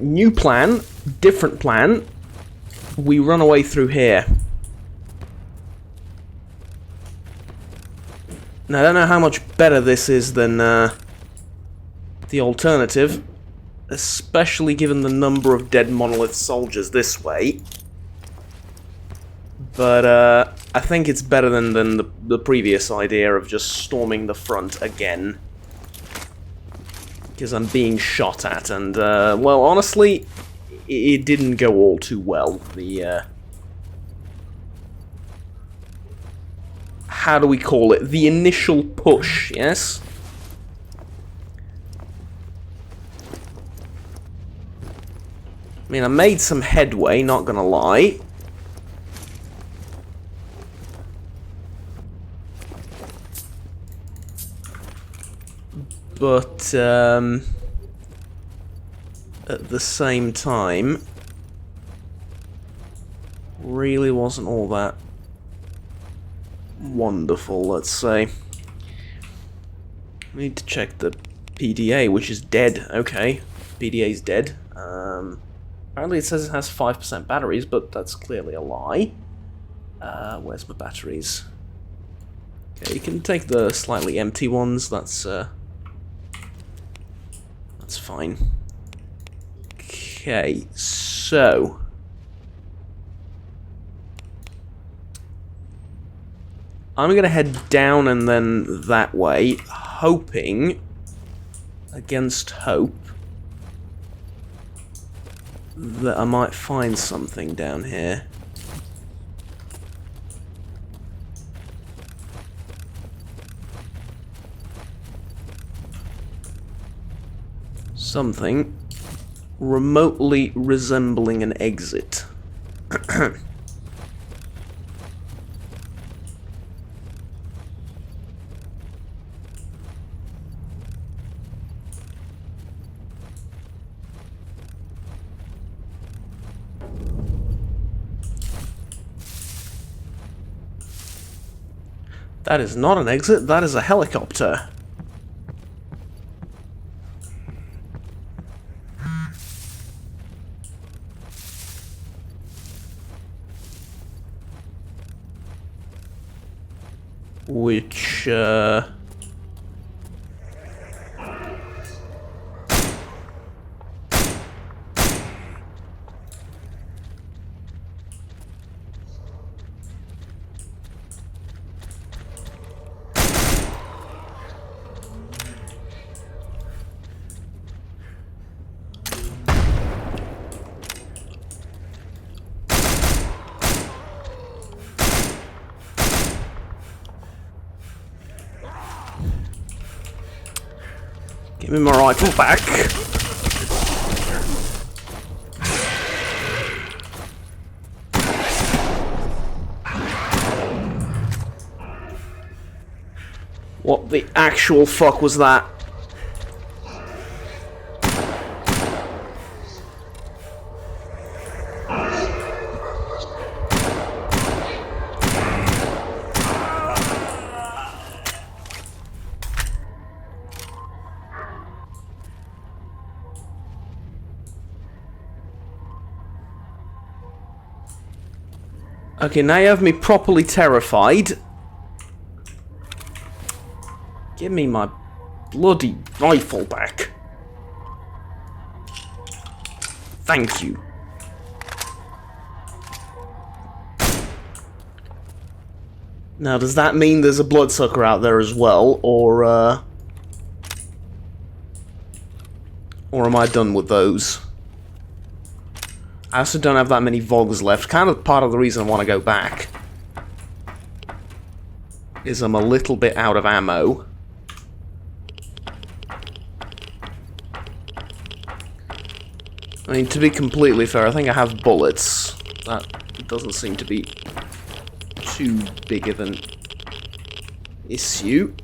Right, new plan, different plan. We run away through here. Now, I don't know how much better this is than the alternative, especially given the number of dead monolith soldiers this way. But I think it's better than the previous idea of just storming the front again. Because I'm being shot at, and, well, honestly, it didn't go all too well. The, how do we call it? The initial push, yes? I mean, I made some headway, not gonna lie. But, at the same time, really wasn't all that wonderful, let's say. We need to check the PDA, which is dead. Okay, PDA's dead. Apparently it says it has 5% batteries, but that's clearly a lie. Where's my batteries? Okay, you can take the slightly empty ones, that's fine. Okay, so I'm gonna head down and then that way, hoping, against hope, that I might find something down here. Something remotely resembling an exit. That is not an exit, that is a helicopter. Which, give me my rifle back. What the actual fuck was that? Okay, now you have me properly terrified. Give me my bloody rifle back. Thank you. Now, does that mean there's a bloodsucker out there as well, or am I done with those? I also don't have that many Vogs left. Kind of part of the reason I want to go back is I'm a little bit out of ammo. I mean, to be completely fair, I think I have bullets. That doesn't seem to be too big of an issue.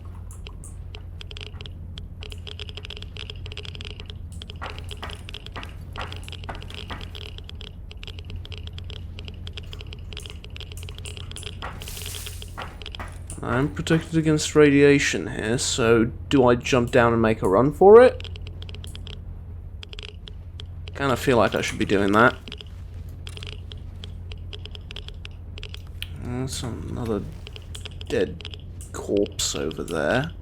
I'm protected against radiation here, so do I jump down and make a run for it? Kind of feel like I should be doing that. There's another dead corpse over there.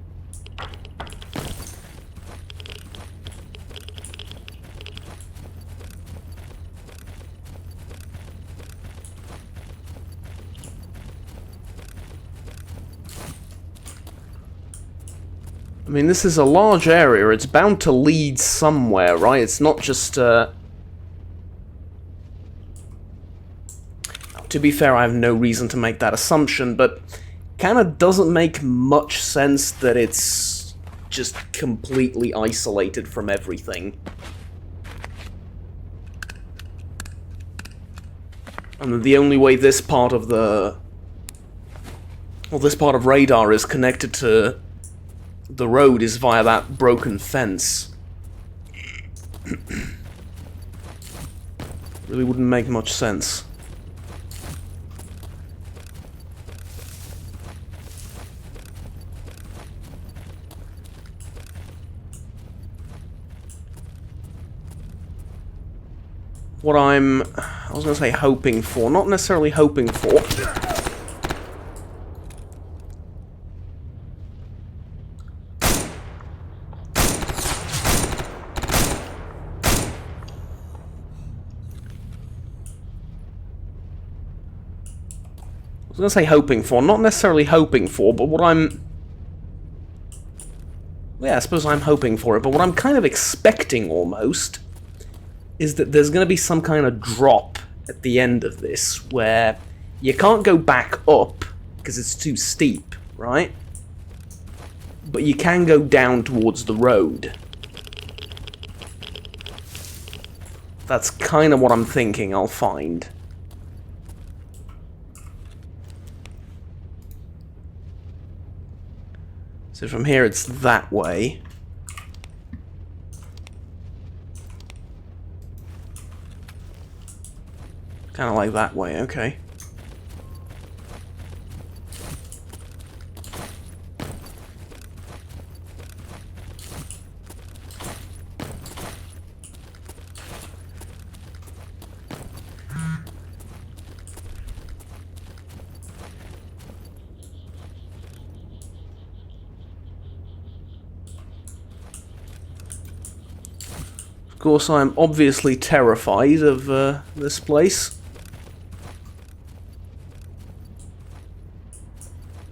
I mean, this is a large area. It's bound to lead somewhere, right? It's not just, To be fair, I have no reason to make that assumption, but kind of doesn't make much sense that it's just completely isolated from everything. And the only way this part of the... well, this part of radar is connected to the road is via that broken fence. Really wouldn't make much sense. What I was going to say hoping for, not necessarily hoping for. I was going to say hoping for, not necessarily hoping for, but what I'm... yeah, I suppose I'm hoping for it, but what I'm kind of expecting almost is that there's going to be some kind of drop at the end of this where you can't go back up because it's too steep, right? But you can go down towards the road. That's kind of what I'm thinking I'll find. So from here it's that way. Kind of like that way, okay. Of course, I'm obviously terrified of this place.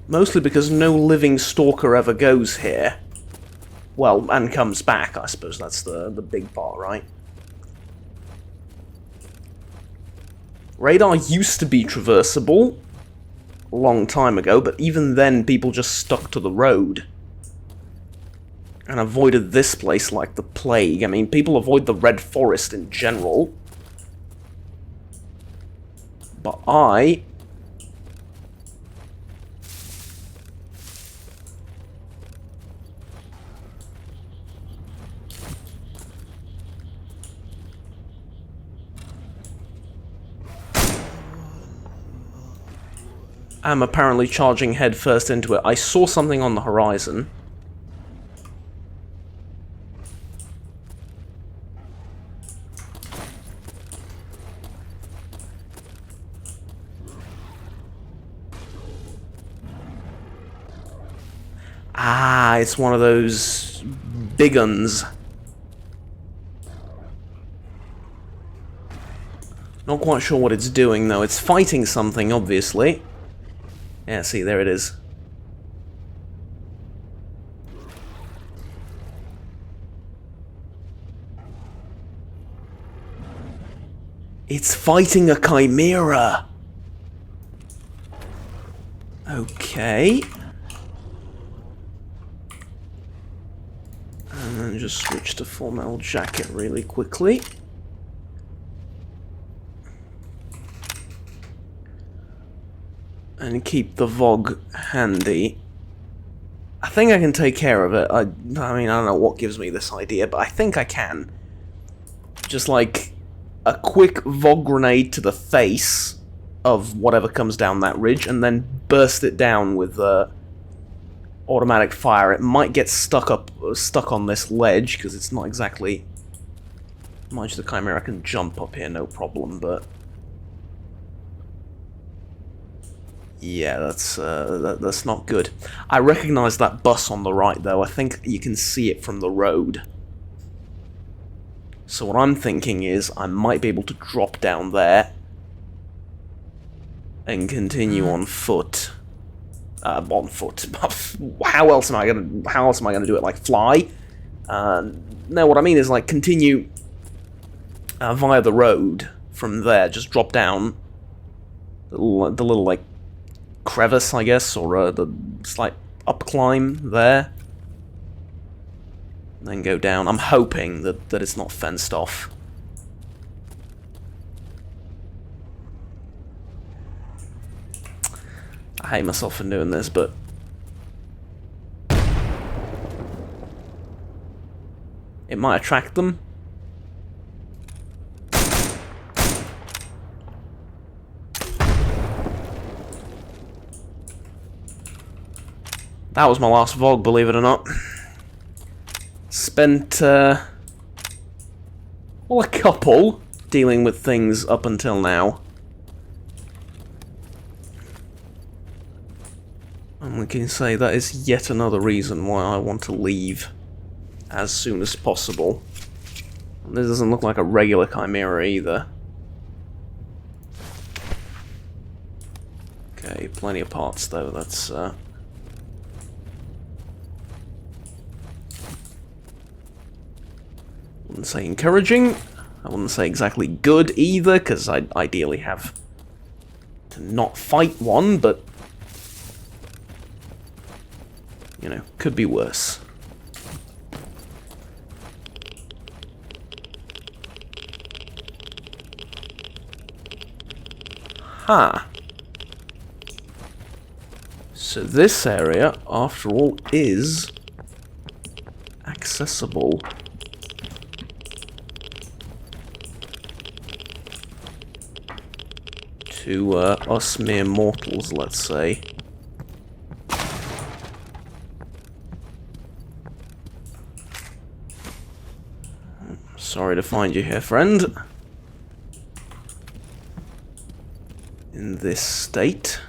Mostly because no living stalker ever goes here. Well, and comes back, I suppose that's the big part, right? Radar used to be traversable a long time ago, but even then people just stuck to the road. And avoided this place like the plague. I mean, people avoid the Red Forest in general. But I... am apparently charging headfirst into it. I saw something on the horizon. Ah, it's one of those big uns. Not quite sure what it's doing, though. It's fighting something, obviously. Yeah, see, there it is. It's fighting a chimera! Okay. And then just switch to full metal jacket really quickly. And keep the VOG handy. I think I can take care of it. I mean, I don't know what gives me this idea, but I think I can. Just like a quick VOG grenade to the face of whatever comes down that ridge, and then burst it down with automatic fire. It might get stuck on this ledge because it's not exactly Mind you, the Chimera can jump up here, no problem, but... yeah, that's not good. I recognise that bus on the right, though. I think you can see it from the road. So what I'm thinking is I might be able to drop down there and continue on foot. On foot. How else am I gonna do it? Like fly? No, what I mean is like continue via the road from there. Just drop down the little like crevice, I guess, or the slight up climb there. And then go down. I'm hoping that it's not fenced off. I hate myself for doing this, but... it might attract them. That was my last vlog, believe it or not. Spent, well, a couple dealing with things up until now. And we can say that is yet another reason why I want to leave as soon as possible. And this doesn't look like a regular Chimera either. Okay, plenty of parts though, that's, I wouldn't say encouraging. I wouldn't say exactly good either, because I'd ideally have to not fight one, but... you know, could be worse. Huh. So this area, after all, is accessible. To us mere mortals, let's say. Sorry to find you here, friend. In this state.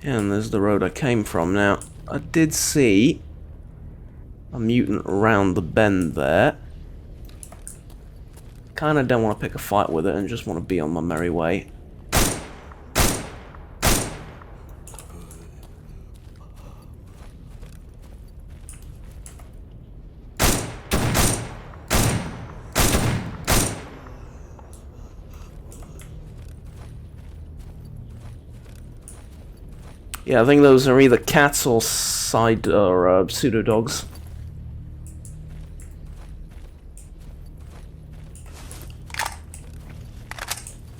And there's the road I came from. Now, I did see a mutant around the bend there. Kinda don't want to pick a fight with it and just want to be on my merry way. Yeah, I think those are either cats or pseudo dogs.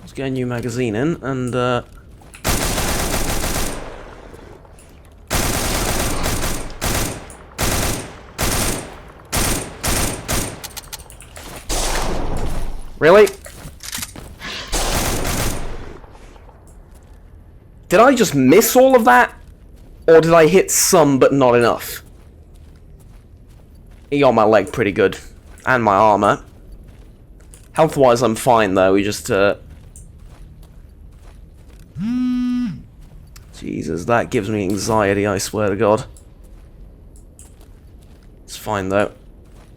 Let's get a new magazine in and really? Did I just miss all of that? Or did I hit some but not enough? He got my leg pretty good. And my armor. Health-wise, I'm fine, though. We just, Jesus, that gives me anxiety, I swear to God. It's fine, though.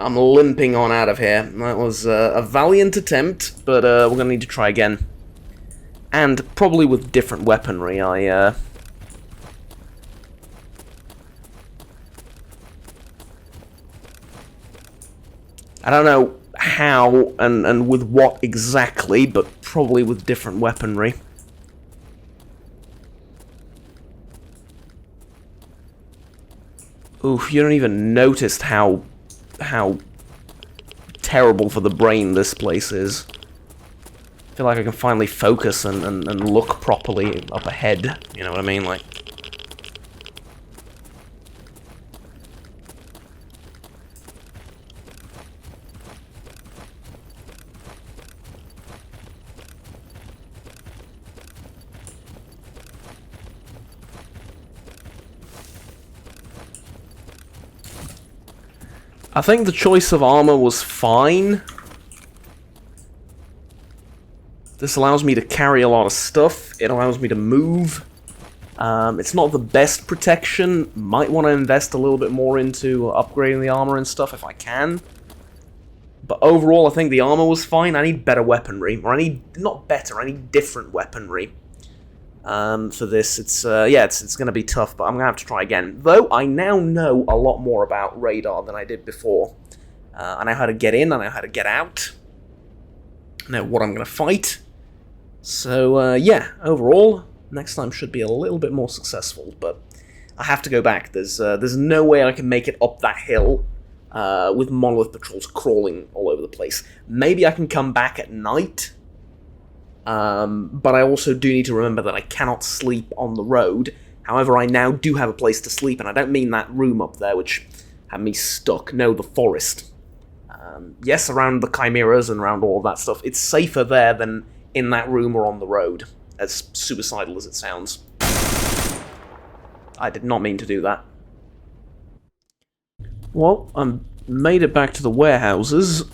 I'm limping on out of here. That was a valiant attempt, but we're gonna need to try again. And probably with different weaponry, I don't know how and with what exactly, but probably with different weaponry. Oof, you don't even notice how terrible for the brain this place is. I feel like I can finally focus and look properly up ahead, you know what I mean? Like... I think the choice of armor was fine. This allows me to carry a lot of stuff. It allows me to move. It's not the best protection. Might want to invest a little bit more into upgrading the armor and stuff if I can. But overall, I think the armor was fine. I need better weaponry. Or I need... not better, I need different weaponry. For this, it's going to be tough, but I'm going to have to try again. Though, I now know a lot more about radar than I did before. I know how to get in, I know how to get out. I know what I'm going to fight. So, yeah, overall, next time should be a little bit more successful, but I have to go back. There's no way I can make it up that hill with monolith patrols crawling all over the place. Maybe I can come back at night, but I also do need to remember that I cannot sleep on the road. However, I now do have a place to sleep, and I don't mean that room up there, which had me stuck. No, the forest. Yes, around the chimeras and around all of that stuff. It's safer there than in that room or on the road, as suicidal as it sounds. I did not mean to do that. Well, I made it back to the warehouses.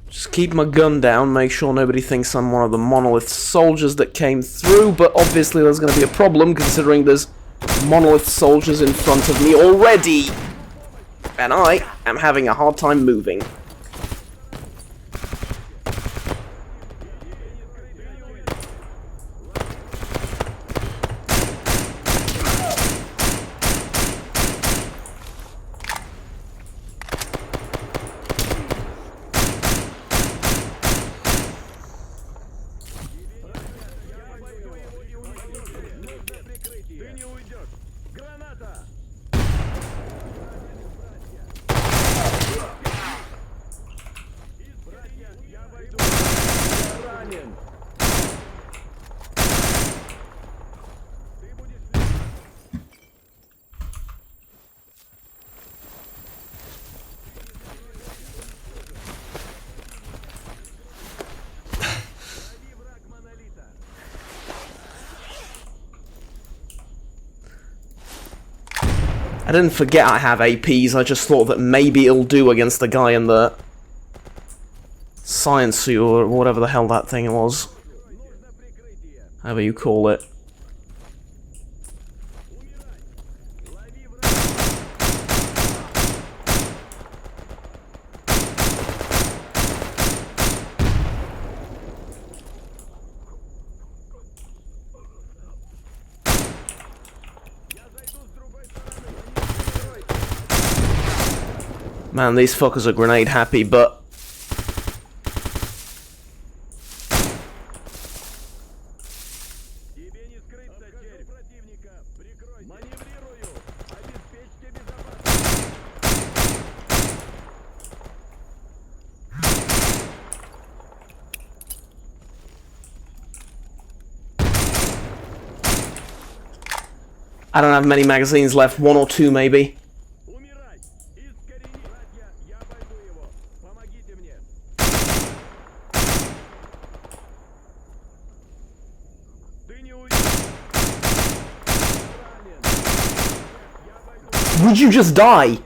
Just keep my gun down, make sure nobody thinks I'm one of the monolith soldiers that came through, but obviously there's going to be a problem considering there's monolith soldiers in front of me already, and I am having a hard time moving. I didn't forget I have APs, I just thought that maybe it'll do against the guy in the science suit, or whatever the hell that thing was. However you call it. Man, these fuckers are grenade happy, but... I don't have many magazines left, one or two maybe. Would you just die?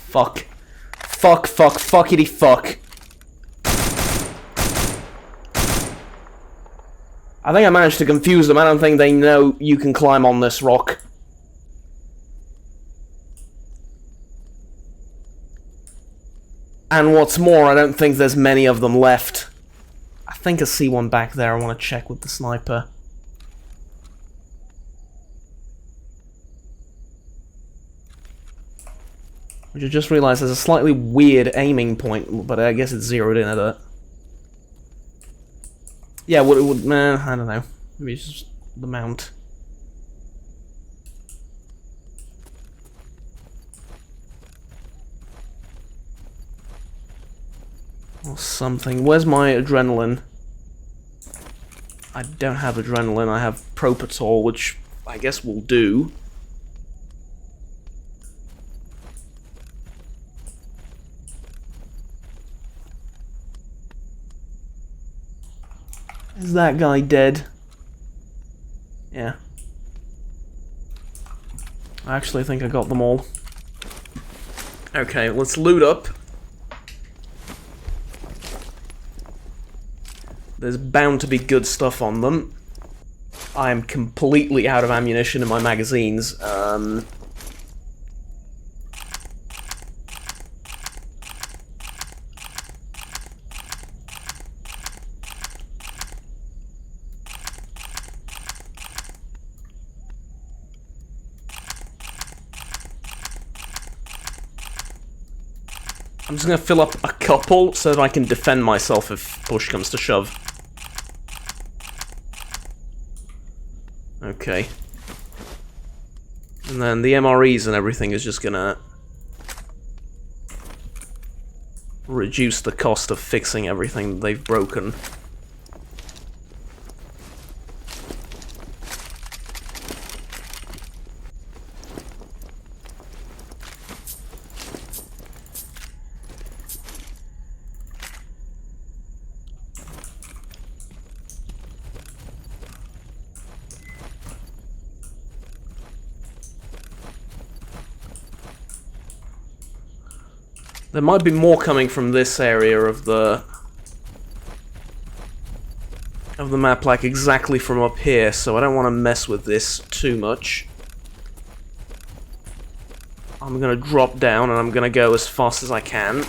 Fuck. Fuck, fuck, fuckity fuck. I think I managed to confuse them. I don't think they know you can climb on this rock. And what's more, I don't think there's many of them left. I think I see one back there. I want to check with the sniper. Which I just realised there's a slightly weird aiming point, but I guess it's zeroed in at it. Yeah, what it would... I don't know. Maybe it's just the mount. Or something. Where's my adrenaline? I don't have adrenaline, I have Pripyat, which I guess will do. Is that guy dead? Yeah. I actually think I got them all. Okay, let's loot up. There's bound to be good stuff on them. I am completely out of ammunition in my magazines. I'm just going to fill up a couple so that I can defend myself if push comes to shove. Okay. And then the MREs and everything is just going to reduce the cost of fixing everything they've broken. There might be more coming from this area of the map, like exactly from up here, so I don't want to mess with this too much. I'm gonna drop down and I'm gonna go as fast as I can,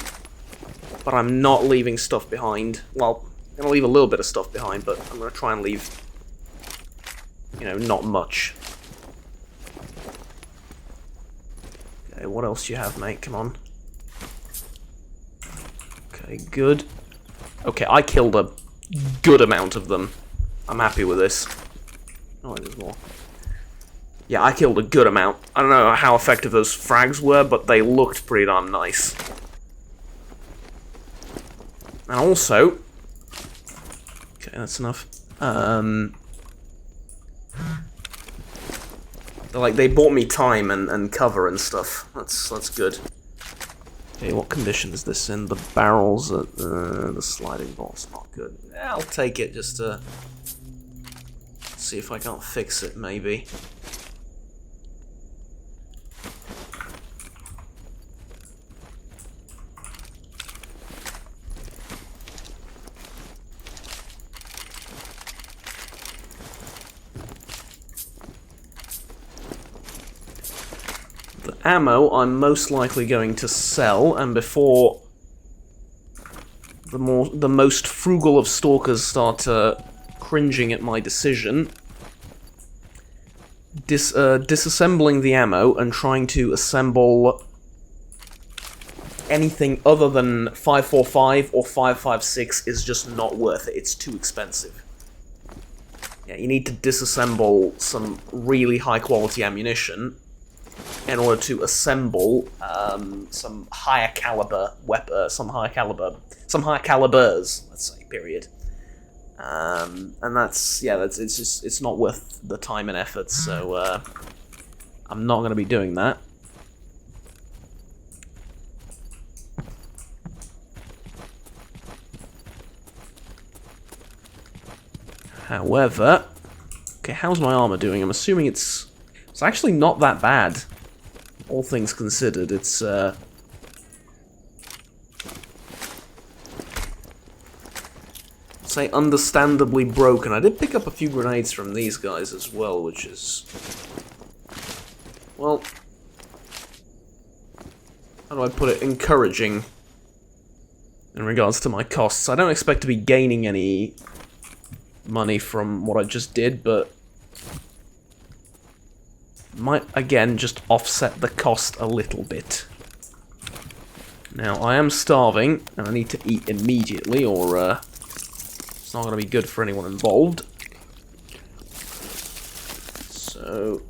but I'm not leaving stuff behind. Well, I'm gonna leave a little bit of stuff behind, but I'm gonna try and leave, you know, not much. Okay, what else do you have, mate? Come on. Okay, good. Okay, I killed a good amount of them. I'm happy with this. Oh, there's more. Yeah, I killed a good amount. I don't know how effective those frags were, but they looked pretty darn nice. And also... Okay, that's enough. They bought me time and cover and stuff. That's good. Okay, what condition is this in? The barrels at the sliding bolt's not good. Yeah, I'll take it just to see if I can't fix it, maybe. Ammo I'm most likely going to sell, and before the most frugal of stalkers start cringing at my decision, disassembling the ammo and trying to assemble anything other than 5.45 or 5.56 is just not worth it. It's too expensive. Yeah, you need to disassemble some really high quality ammunition in order to assemble some higher caliber some higher calibers, let's say, period. And it's not worth the time and effort, so I'm not going to be doing that. However, okay, how's my armor doing? I'm assuming it's actually not that bad. All things considered, it's say understandably broken. I did pick up a few grenades from these guys as well, which is, well, how do I put it, encouraging in regards to my costs. I don't expect to be gaining any money from what I just did, but might, again, just offset the cost a little bit. Now, I am starving, and I need to eat immediately, or it's not going to be good for anyone involved. So,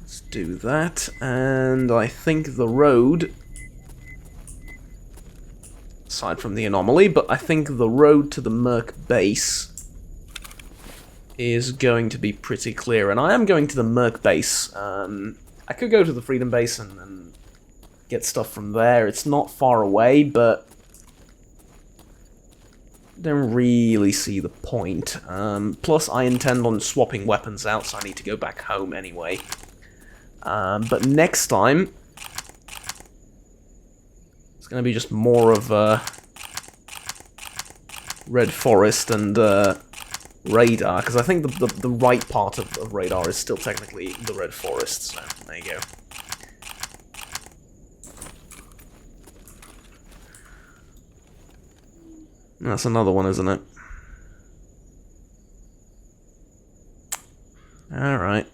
let's do that, and I think the road, aside from the anomaly, but I think the road to the Merc base is going to be pretty clear, and I am going to the Merc base. I could go to the Freedom base and get stuff from there. It's not far away, but don't really see the point. Plus, I intend on swapping weapons out, so I need to go back home anyway. But next time, it's going to be just more of Red Forest and radar, because I think the right part of radar is still technically the Red Forest, so there you go. That's another one, isn't it? Alright.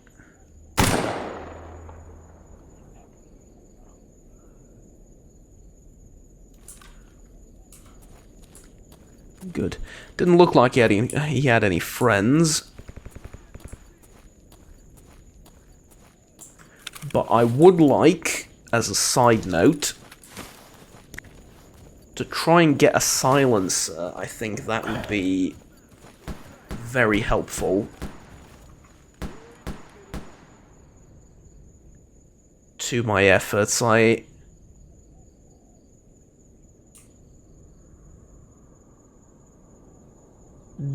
Good. Didn't look like he had any friends. But I would like, as a side note, to try and get a silencer. I think that would be very helpful to my efforts. I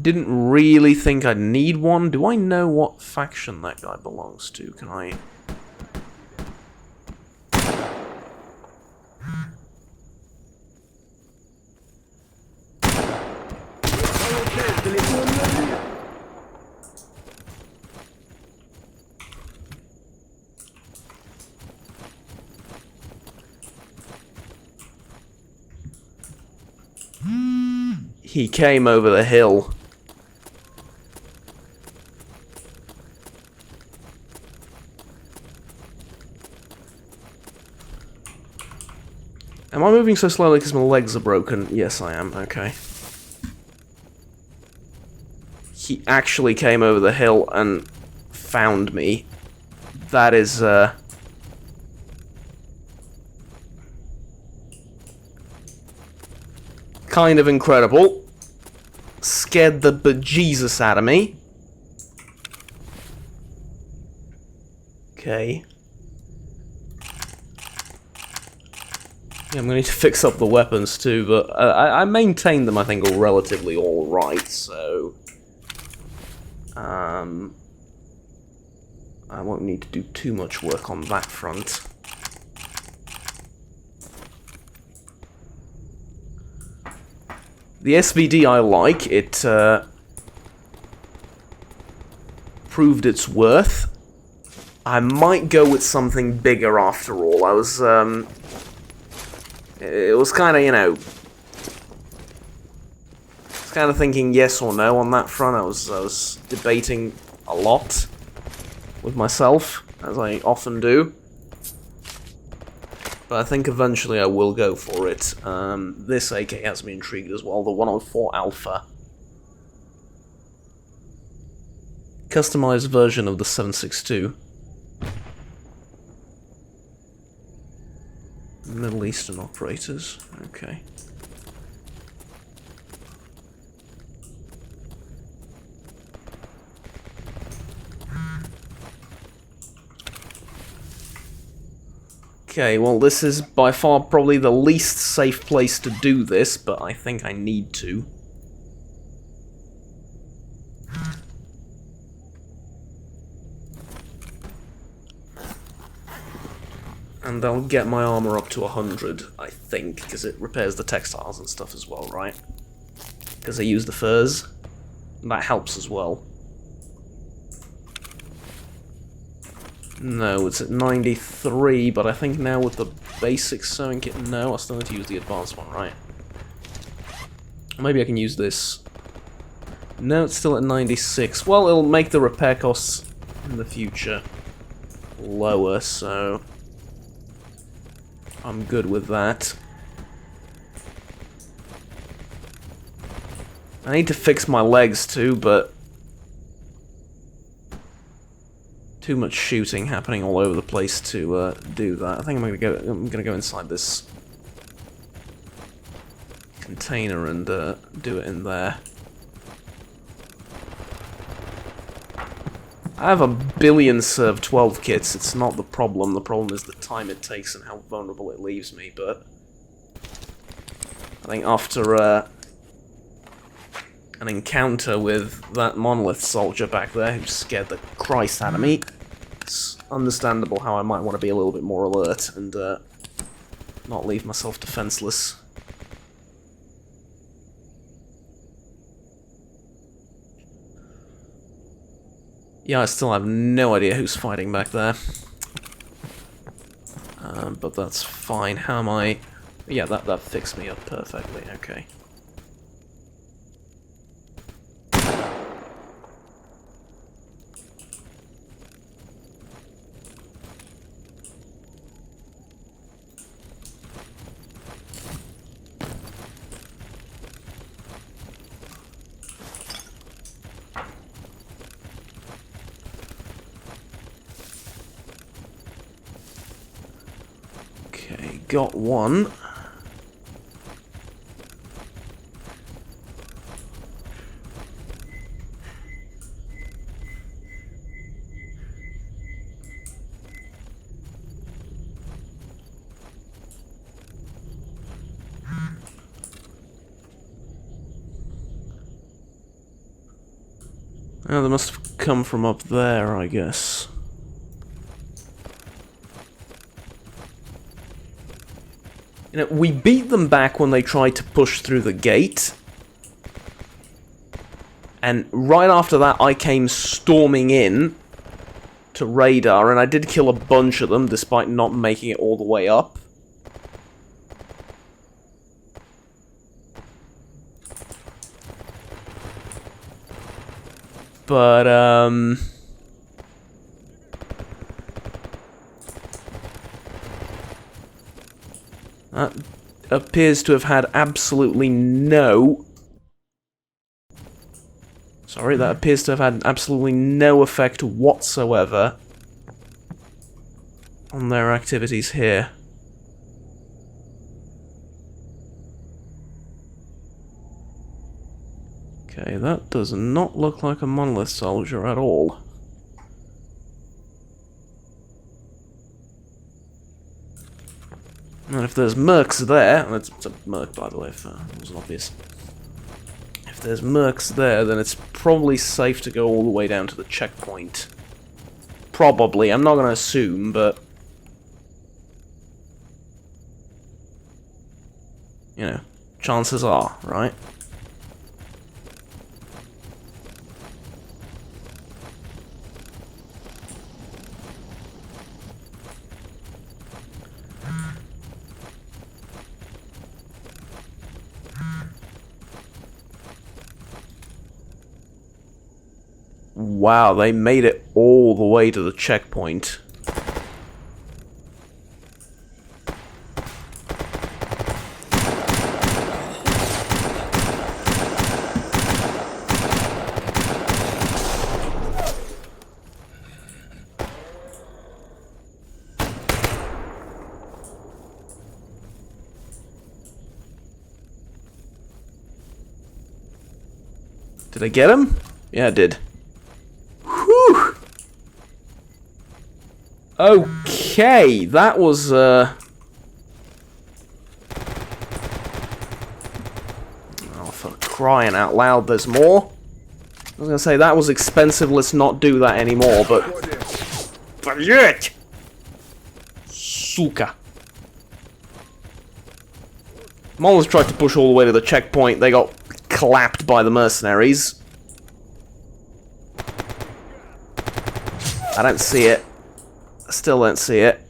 didn't really think I'd need one. Do I know what faction that guy belongs to? Can I... He came over the hill. Am I moving so slowly because my legs are broken? Yes, I am. Okay. He actually came over the hill and found me. That is, kind of incredible. Scared the bejesus out of me. Okay. Yeah, I'm gonna need to fix up the weapons too, but I maintain them, I think, relatively alright, so... I won't need to do too much work on that front. The SVD I like, it proved its worth. I might go with something bigger after all. I was, it was kind of, you know, I was kind of thinking yes or no on that front. I was debating a lot with myself, as I often do. But I think eventually I will go for it. This AK has me intrigued as well, the 104 Alpha. Customized version of the 7.62. Middle Eastern operators, okay. Okay, well, this is by far probably the least safe place to do this, but I think I need to. And I'll get my armor up to 100, I think, because it repairs the textiles and stuff as well, right? Because I use the furs. That helps as well. No, it's at 93, but I think now with the basic sewing kit, no, I still need to use the advanced one, right? Maybe I can use this. No, it's still at 96. Well, it'll make the repair costs in the future lower, so I'm good with that. I need to fix my legs too, but too much shooting happening all over the place to do that. I think I'm gonna go inside this container and do it in there. I have a billion Serve 12 kits, it's not the problem. The problem is the time it takes and how vulnerable it leaves me, but I think after an encounter with that monolith soldier back there who scared the Christ out of me, it's understandable how I might want to be a little bit more alert and not leave myself defenseless. Yeah, I still have no idea who's fighting back there. But that's fine. How am I... Yeah, that fixed me up perfectly. Okay. Okay, got one. Oh, they must have come from up there, I guess. You know, we beat them back when they tried to push through the gate. And right after that, I came storming in to radar, and I did kill a bunch of them, despite not making it all the way up. But, that appears to have had absolutely no... Sorry, that appears to have had absolutely no effect whatsoever on their activities here. Okay, that does not look like a monolith soldier at all. And if there's mercs there, and it's a merc by the way, if it wasn't obvious. If there's mercs there, then it's probably safe to go all the way down to the checkpoint. Probably, I'm not going to assume, but... You know, chances are, right? Wow, they made it all the way to the checkpoint. Did I get him? Yeah, I did. Whew! Okay, that was, Oh, for crying out loud, there's more. I was gonna say, that was expensive, let's not do that anymore, but... Pripyat! Suka. Monolith tried to push all the way to the checkpoint, they got clapped by the mercenaries. I don't see it. I still don't see it.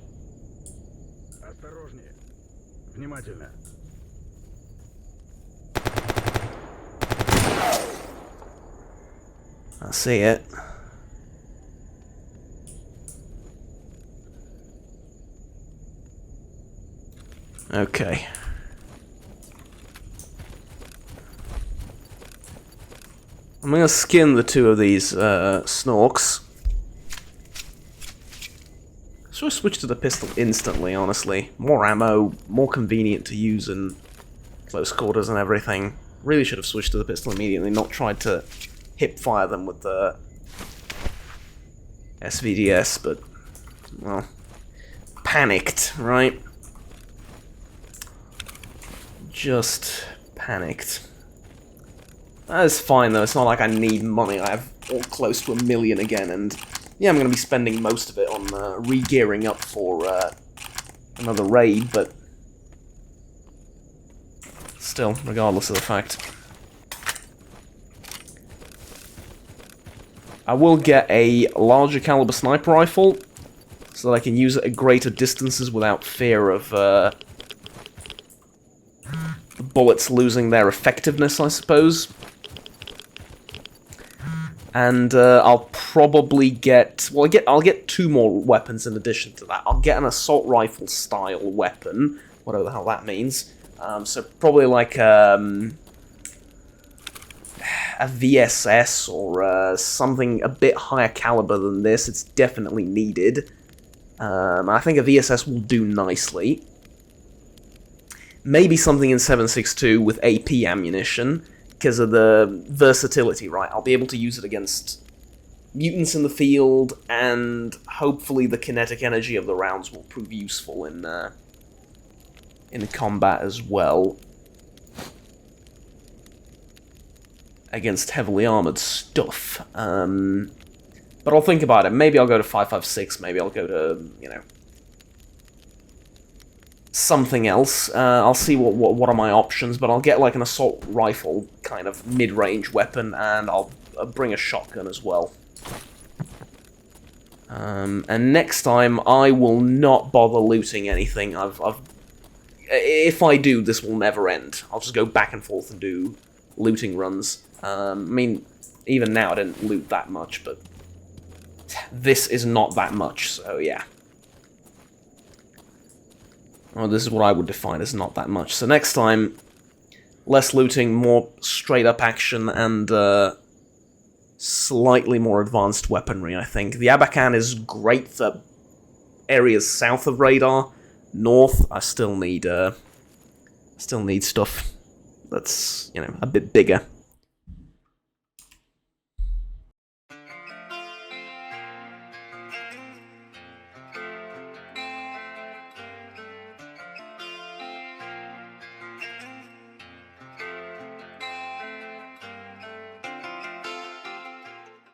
I see it. Okay. I'm gonna skin the two of these snorks. So I switch to the pistol instantly, honestly. More ammo, more convenient to use in close quarters and everything. Really should have switched to the pistol immediately, not tried to hip-fire them with the SVDS, but, well, panicked, right? Just panicked. That's fine, though. It's not like I need money. I have all close to 1 million again, and yeah, I'm going to be spending most of it on re-gearing up for another raid, but still, regardless of the fact. I will get a larger caliber sniper rifle, so that I can use it at greater distances without fear of the bullets losing their effectiveness, I suppose. And I'll probably get... Well, I'll get 2 more weapons in addition to that. I'll get an assault rifle style weapon, whatever the hell that means. So probably like a VSS or something a bit higher caliber than this. It's definitely needed. I think a VSS will do nicely. Maybe something in 7.62 with AP ammunition, because of the versatility, right? I'll be able to use it against mutants in the field, and hopefully the kinetic energy of the rounds will prove useful in combat as well. Against heavily armored stuff. But I'll think about it. Maybe I'll go to 5.56, maybe I'll go to, you know, something else. I'll see what are my options, but I'll get like an assault rifle kind of mid-range weapon, and I'll bring a shotgun as well. And next time I will not bother looting anything. If I do, this will never end. I'll just go back and forth and do looting runs. I mean, even now I didn't loot that much, but this is not that much, so yeah. Well, this is what I would define as not that much. So next time, less looting, more straight-up action, and slightly more advanced weaponry, I think. The Abacan is great for areas south of radar. North, I still need stuff that's, you know, a bit bigger.